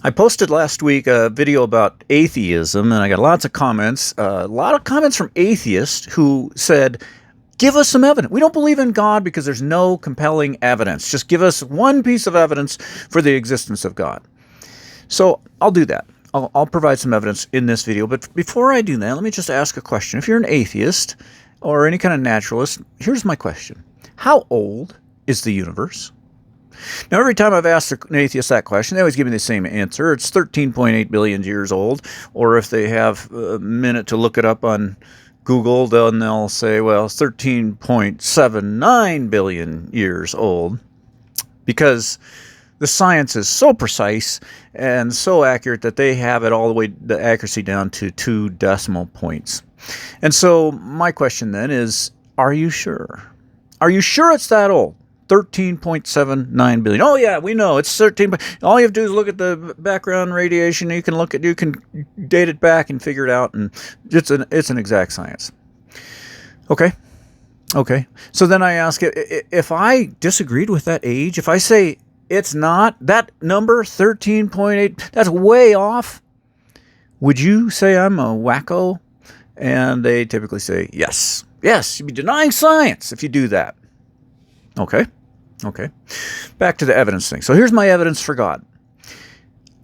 I posted last week a video about atheism, and I got lots of comments. A lot of comments from atheists who said, give us some evidence. We don't believe in God because there's no compelling evidence. Just give us one piece of evidence for the existence of God. So I'll do that. I'll provide some evidence in this video. But before I do that, let me just ask a question. If you're an atheist or any kind of naturalist, here's my question. How old is the universe? Now, every time I've asked an atheist that question, they always give me the same answer. It's 13.8 billion years old. Or if they have a minute to look it up on Google, then they'll say, well, it's 13.79 billion years old. Because the science is so precise and so accurate that they have it all the way, the accuracy down to 2 decimal points. And so my question then is, are you sure? Are you sure it's that old? 13.79 billion. Oh yeah, we know it's 13. All you have to do is look at the background radiation. You can date it back and figure it out, and it's an exact science. Okay. So then I ask, if I disagreed with that age, if I say it's not that number 13.8, that's way off, would you say I'm a wacko? And they typically say yes. You'd be denying science if you do that. Okay. Back to the evidence thing. So here's my evidence for God.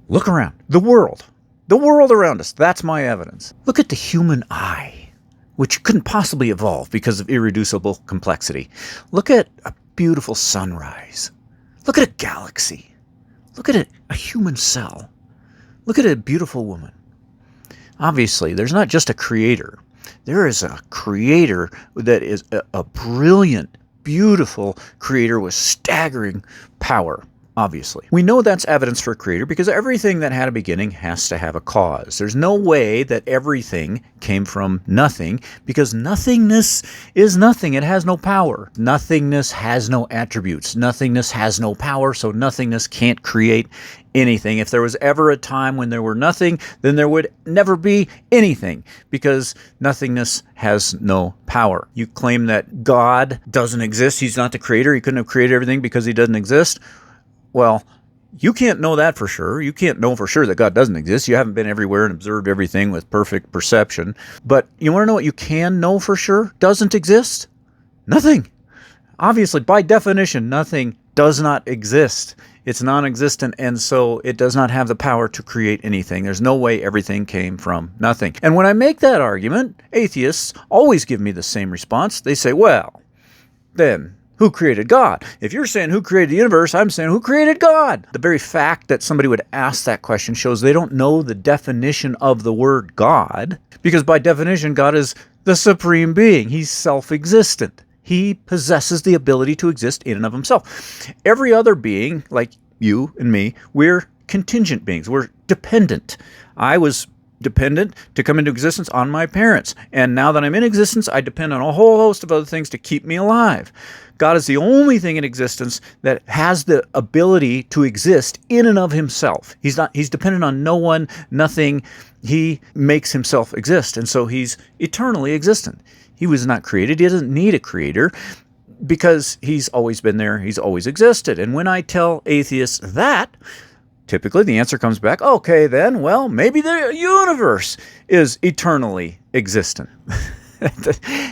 Look around. The world around us. That's my evidence. Look at the human eye, which couldn't possibly evolve because of irreducible complexity. Look at a beautiful sunrise. Look at a galaxy. Look at a human cell. Look at a beautiful woman. Obviously, there's not just a creator. There is a creator that is a brilliant, beautiful creator with staggering power, obviously. We know that's evidence for a creator because everything that had a beginning has to have a cause. There's no way that everything came from nothing because nothingness is nothing. It has no power. Nothingness has no attributes. Nothingness has no power, so nothingness can't create anything. If there was ever a time when there were nothing, then there would never be anything because nothingness has no power. You claim that God doesn't exist. He's not the creator. He couldn't have created everything because he doesn't exist. Well, you can't know that for sure. You can't know for sure that God doesn't exist. You haven't been everywhere and observed everything with perfect perception. But you want to know what you can know for sure doesn't exist? Nothing. Obviously, by definition, nothing does not exist. It's non-existent, and so it does not have the power to create anything. There's no way everything came from nothing. And when I make that argument, atheists always give me the same response. They say, well, then who created God? If you're saying who created the universe, I'm saying who created God? The very fact that somebody would ask that question shows they don't know the definition of the word God, because by definition, God is the supreme being. He's self-existent. He possesses the ability to exist in and of himself. Every other being, like you and me, we're contingent beings. We're dependent. I was dependent to come into existence on my parents. And now that I'm in existence, I depend on a whole host of other things to keep me alive. God is the only thing in existence that has the ability to exist in and of himself. He's dependent on no one, nothing. He makes himself exist. And so he's eternally existent. He was not created. He doesn't need a creator because he's always been there. He's always existed. And when I tell atheists that, typically the answer comes back, okay, then, well, maybe the universe is eternally existent.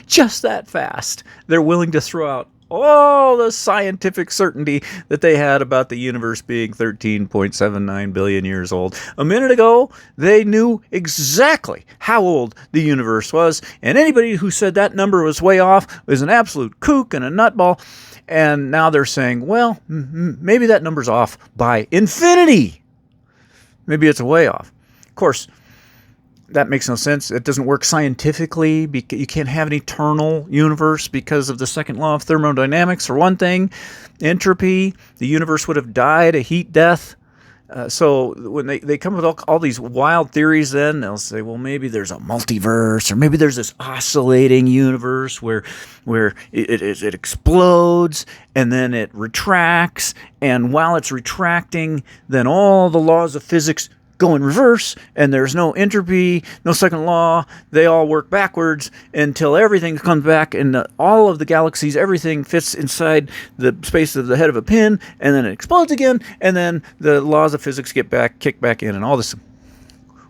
Just that fast. They're willing to throw out all the scientific certainty that they had about the universe being 13.79 billion years old. A minute ago, they knew exactly how old the universe was, and anybody who said that number was way off was an absolute kook and a nutball. And now they're saying, well, maybe that number's off by infinity. Maybe it's way off. Of course, that makes no sense. It doesn't work scientifically. You can't have an eternal universe because of the second law of thermodynamics, for one thing. Entropy, the universe would have died a heat death. So when they come with all these wild theories, then they'll say, well, maybe there's a multiverse, or maybe there's this oscillating universe where it explodes and then it retracts. And while it's retracting, then all the laws of physics go in reverse, and there's no entropy, no second law. They all work backwards until everything comes back, and all of the galaxies, everything fits inside the space of the head of a pin, and then it explodes again, and then the laws of physics get kicked back in, and all this.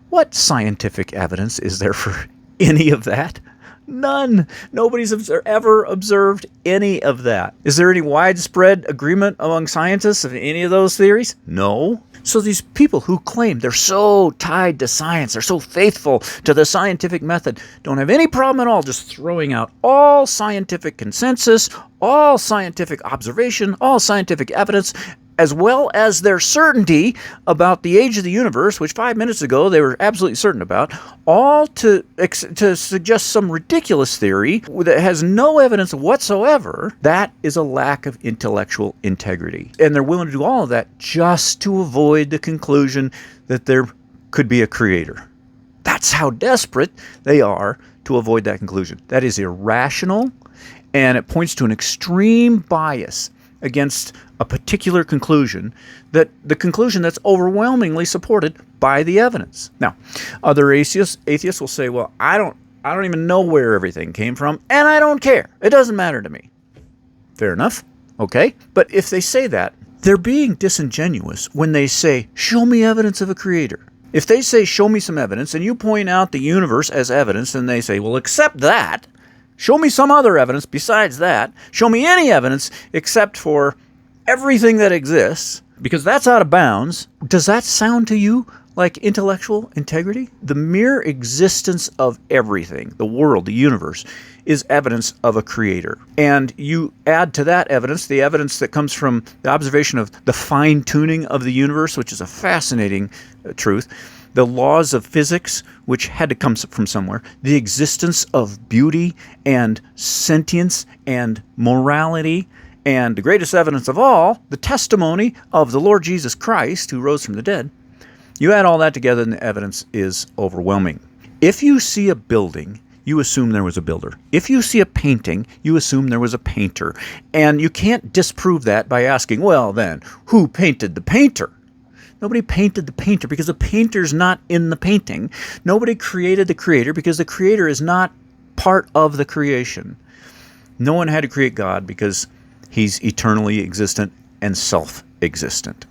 What scientific evidence is there for any of that? None. Nobody's ever observed any of that. Is there any widespread agreement among scientists of any of those theories? No. So these people who claim they're so tied to science, they're so faithful to the scientific method, don't have any problem at all just throwing out all scientific consensus, all scientific observation, all scientific evidence, as well as their certainty about the age of the universe, which 5 minutes ago they were absolutely certain about, all to suggest some ridiculous theory that has no evidence whatsoever. That is a lack of intellectual integrity. And they're willing to do all of that just to avoid the conclusion that there could be a creator. That's how desperate they are to avoid that conclusion. That is irrational, and it points to an extreme bias against a particular conclusion, that the conclusion that's overwhelmingly supported by the evidence. Now, other atheists will say, well, I don't even know where everything came from, and I don't care. It doesn't matter to me. Fair enough. Okay. But if they say that, they're being disingenuous when they say, show me evidence of a creator. If they say, show me some evidence, and you point out the universe as evidence, and they say, well, accept that. Show me some other evidence besides that. Show me any evidence except for everything that exists, because that's out of bounds. Does that sound to you like intellectual integrity? The mere existence of everything, the world, the universe, is evidence of a creator. And you add to that evidence the evidence that comes from the observation of the fine-tuning of the universe, which is a fascinating truth, the laws of physics, which had to come from somewhere, the existence of beauty and sentience and morality, and the greatest evidence of all, the testimony of the Lord Jesus Christ, who rose from the dead. You add all that together, and the evidence is overwhelming. If you see a building, you assume there was a builder. If you see a painting, you assume there was a painter. And you can't disprove that by asking, well then, who painted the painter? Nobody painted the painter because the painter's not in the painting. Nobody created the creator because the creator is not part of the creation. No one had to create God because he's eternally existent and self-existent.